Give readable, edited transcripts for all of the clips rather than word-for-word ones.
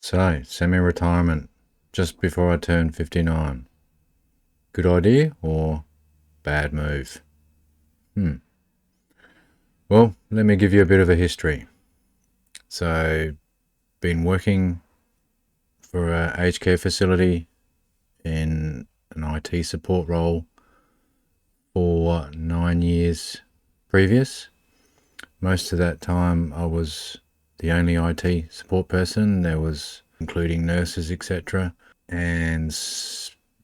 So, semi-retirement just before I turned 59. Good idea or bad move? Well, let me give you a bit of a history. So, been working for a aged care facility in an IT support role for 9 years previous. Most of that time I was the only IT support person. There was including nurses, etc., and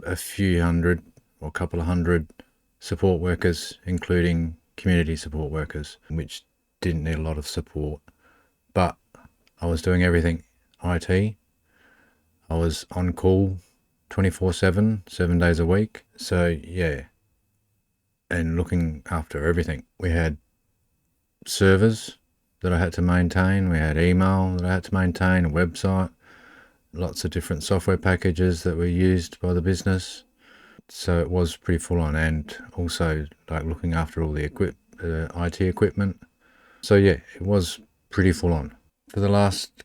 a few hundred or a couple of hundred support workers, including community support workers, which didn't need a lot of support. But I was doing everything IT. I was on call 24/7, 7 days a week. So, yeah, and looking after everything. We had servers that I had to maintain, we had email that I had to maintain, a website, lots of different software packages that were used by the business. So it was pretty full on, and also like looking after all the IT equipment. So yeah, it was pretty full on. For the last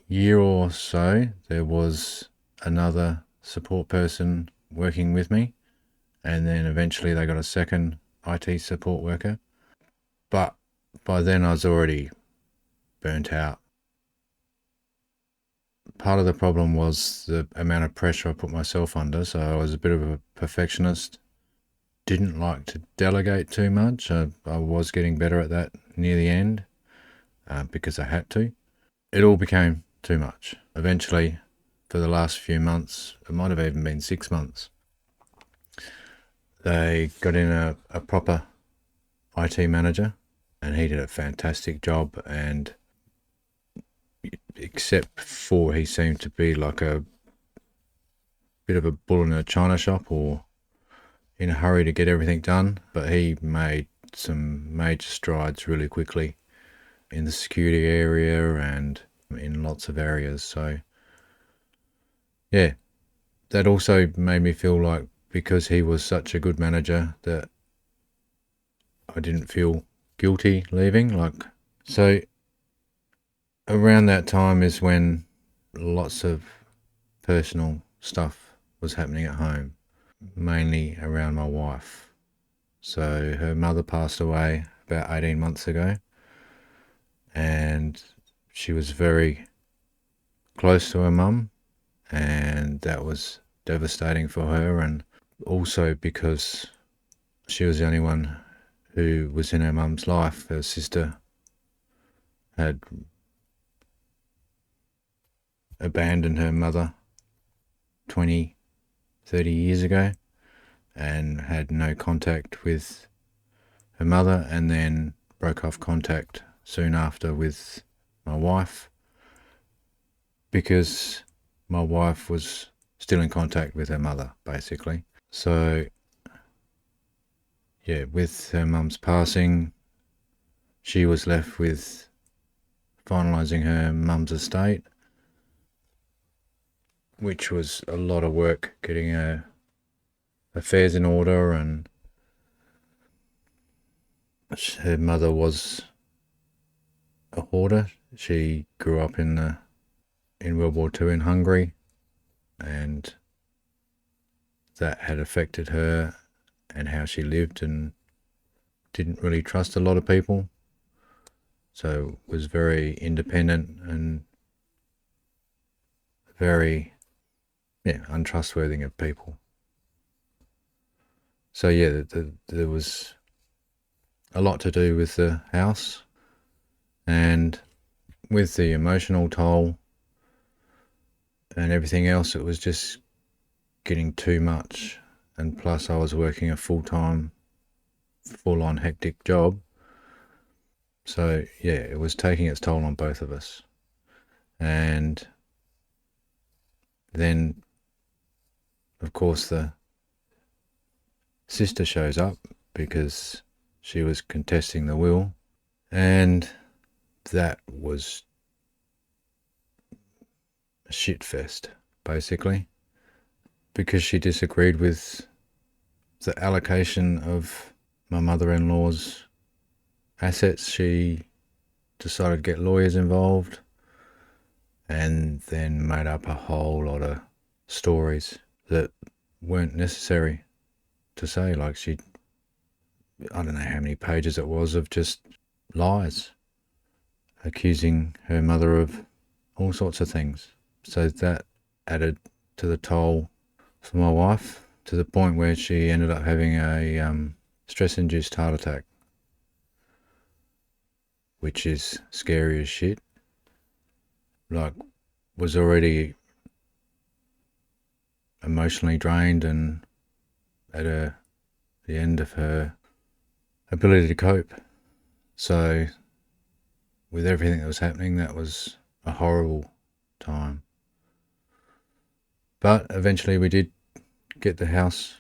year or so, there was another support person working with me, and then eventually they got a second IT support worker. But by then I was already burnt out. Part of the problem was the amount of pressure I put myself under, so I was a bit of a perfectionist. Didn't like to delegate too much. I was getting better at that near the end because I had to. It all became too much. Eventually, for the last few months, it might have even been 6 months, they got in a proper IT manager, and he did a fantastic job. And except for he seemed to be like a bit of a bull in a china shop, or in a hurry to get everything done, but he made some major strides really quickly in the security area and in lots of areas. So, yeah, that also made me feel like because he was such a good manager that I didn't feel guilty leaving. So around that time is when lots of personal stuff was happening at home, mainly around my wife. So her mother passed away about 18 months ago, and she was very close to her mum, and that was devastating for her. And also because she was the only one who was in her mum's life. Her sister had abandoned her mother 20, 30 years ago and had no contact with her mother, and then broke off contact soon after with my wife because my wife was still in contact with her mother, basically. So, yeah, with her mum's passing, she was left with finalising her mum's estate, which was a lot of work getting her affairs in order. And her mother was a hoarder. She grew up in World War II in Hungary, and that had affected her and how she lived, and didn't really trust a lot of people. So was very independent and very, yeah, untrustworthy of people. So yeah, there was a lot to do with the house, and with the emotional toll and everything else, it was just getting too much. And plus I was working a full-time, full-on hectic job. So yeah, it was taking its toll on both of us. And then, of course, the sister shows up because she was contesting the will, and that was a shit fest, basically, because she disagreed with the allocation of my mother-in-law's assets. She decided to get lawyers involved, and then made up a whole lot of stories that weren't necessary to say. Like I don't know how many pages it was of just lies, accusing her mother of all sorts of things. So that added to the toll for my wife, to the point where she ended up having a stress-induced heart attack, which is scary as shit. Like, was already emotionally drained and at the end of her ability to cope. So, with everything that was happening, that was a horrible time. But eventually we did get the house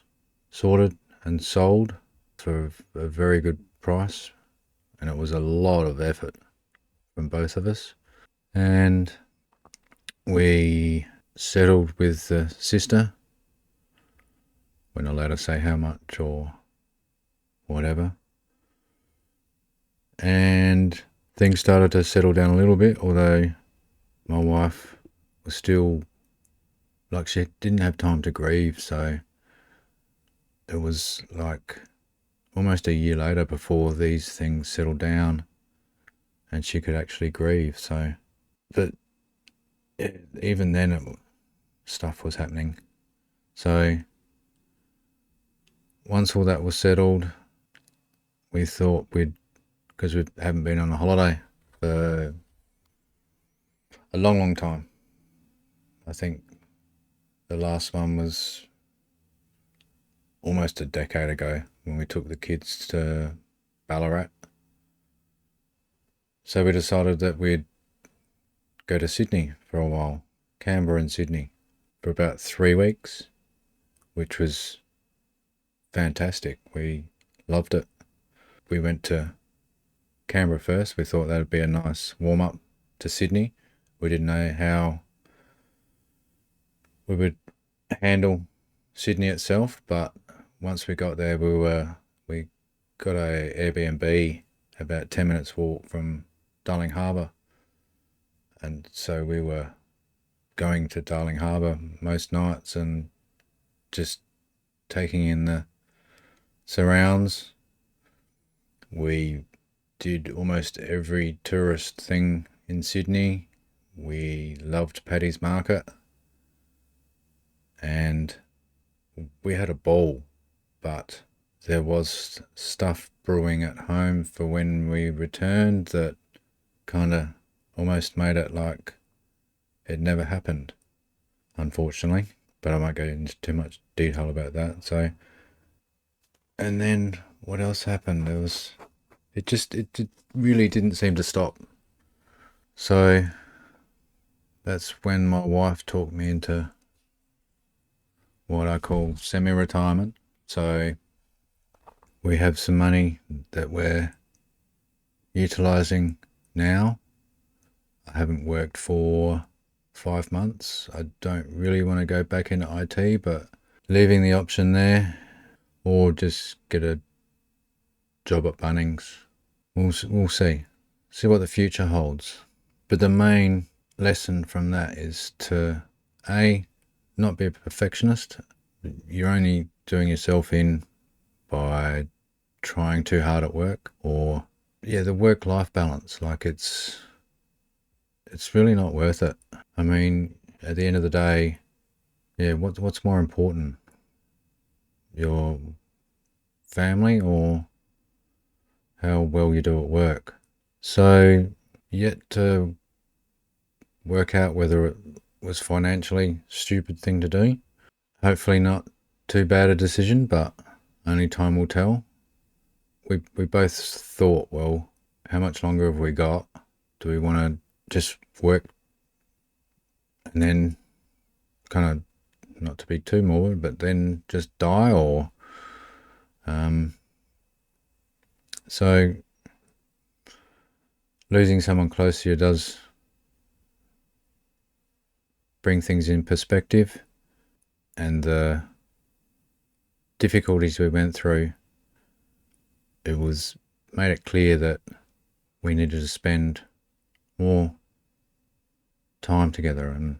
sorted and sold for a very good price, and it was a lot of effort from both of us. And we settled with the sister. We're not allowed to say how much or whatever. And things started to settle down a little bit, although my wife was still, like, she didn't have time to grieve, so it was like almost a year later before these things settled down and she could actually grieve. So, but even then, stuff was happening. So once all that was settled, we thought because we haven't been on a holiday for a long, long time. I think the last one was almost a decade ago when we took the kids to Ballarat. So we decided that we'd go to Sydney for a while, Canberra and Sydney, for about 3 weeks, which was fantastic. We loved it. We went to Canberra first. We thought that would be a nice warm up to Sydney. We didn't know how we would handle Sydney itself, but once we got there, we got a Airbnb about 10 minutes walk from Darling Harbour, and so we were going to Darling Harbour most nights and just taking in the surrounds. We did almost every tourist thing in Sydney. We loved Paddy's Market, and we had a ball, but there was stuff brewing at home for when we returned that kind of almost made it like it never happened, unfortunately. But I won't go into too much detail about that. So, and then what else happened? It really didn't seem to stop. So that's when my wife talked me into what I call semi-retirement. So we have some money that we're utilizing now. I haven't worked for 5 months. I don't really want to go back into IT, but leaving the option there, or just get a job at Bunnings. We'll see what the future holds. But the main lesson from that is to not be a perfectionist. You're only doing yourself in by trying too hard at work, or the work-life balance. Like, it's really not worth it. I mean, at the end of the day, what's more important? Your family or how well you do at work? So, yet to work out whether it was financially stupid thing to do. Hopefully not too bad a decision, but only time will tell. We both thought, well, how much longer have we got? Do we want to just work and then kind of, not to be too morbid, but then just die? Or so losing someone close to you does bring things in perspective, and the difficulties we went through, it was made it clear that we needed to spend more time together and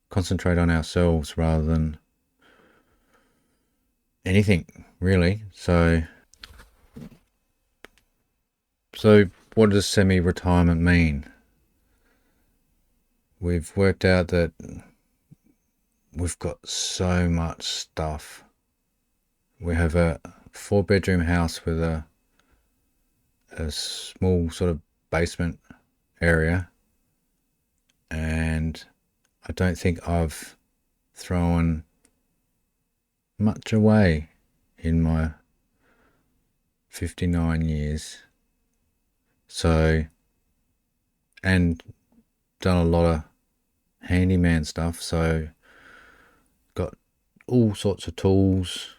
concentrate on ourselves rather than anything really. So what does semi-retirement mean? We've worked out that we've got so much stuff. We have a 4-bedroom house with a small sort of basement area, and I don't think I've thrown much away in my 59 years. So, and done a lot of handyman stuff, so got all sorts of tools,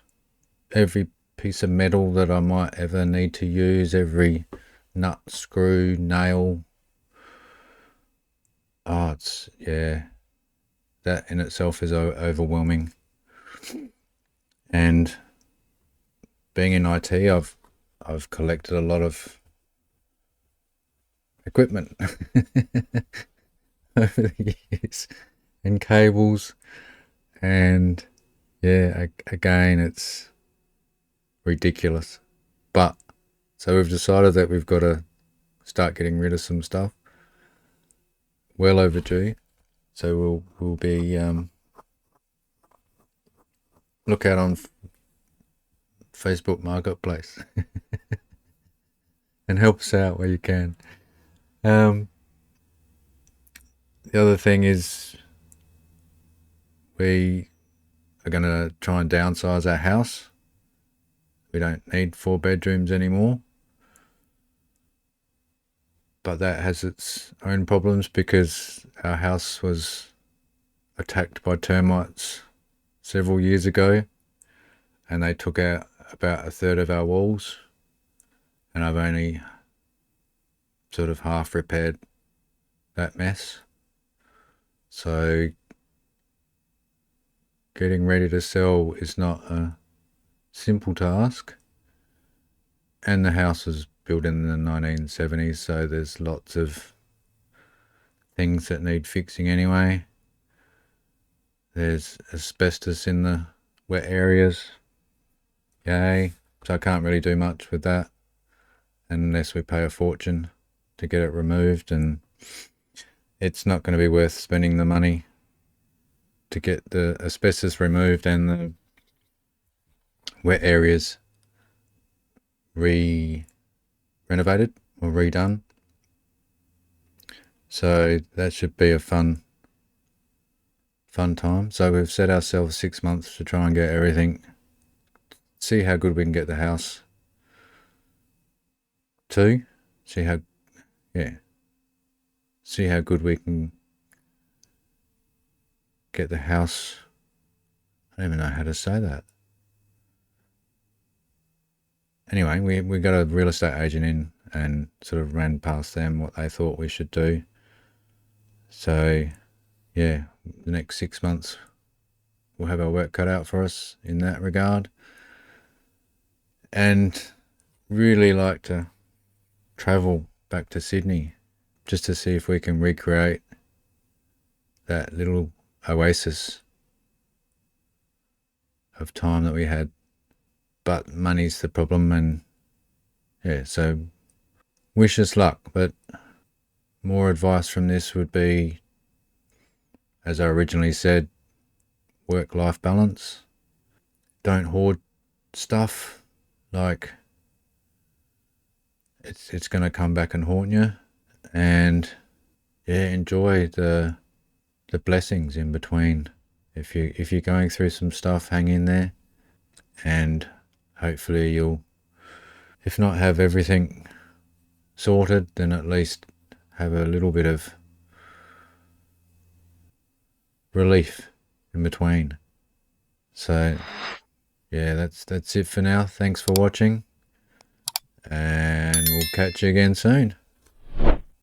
every piece of metal that I might ever need to use, every nut, screw, nail. Oh, it's, yeah, that in itself is overwhelming. And being in IT, I've collected a lot of equipment over the years and cables, and yeah, again, it's ridiculous. But so we've decided that we've got to start getting rid of some stuff. Well overdue. So we'll be look out on Facebook Marketplace and help us out where you can. The other thing is we are going to try and downsize our house. We don't need 4 bedrooms anymore. But that has its own problems because our house was attacked by termites several years ago, and they took out about a third of our walls, and I've only sort of half repaired that mess. So getting ready to sell is not a simple task, and the house was built in the 1970s, so there's lots of things that need fixing anyway. There's asbestos in the wet areas, yay, so I can't really do much with that unless we pay a fortune to get it removed, and it's not going to be worth spending the money to get the asbestos removed and the wet areas renovated or redone. So that should be a fun time. So we've set ourselves 6 months to try and get everything, see how good we can get the house to, see how good we can get the house. I don't even know how to say that. Anyway, we got a real estate agent in and sort of ran past them what they thought we should do. So yeah, the next 6 months we'll have our work cut out for us in that regard, and really like to travel back to Sydney just to see if we can recreate that little oasis of time that we had. But money's the problem, and yeah, so wish us luck. But more advice from this would be, as I originally said, work-life balance. Don't hoard stuff, like it's going to come back and haunt you. And yeah, enjoy the blessings in between. If you're going through some stuff, hang in there, and hopefully you'll, if not have everything sorted, then at least have a little bit of relief in between. So yeah, that's it for now. Thanks for watching, and we'll catch you again soon.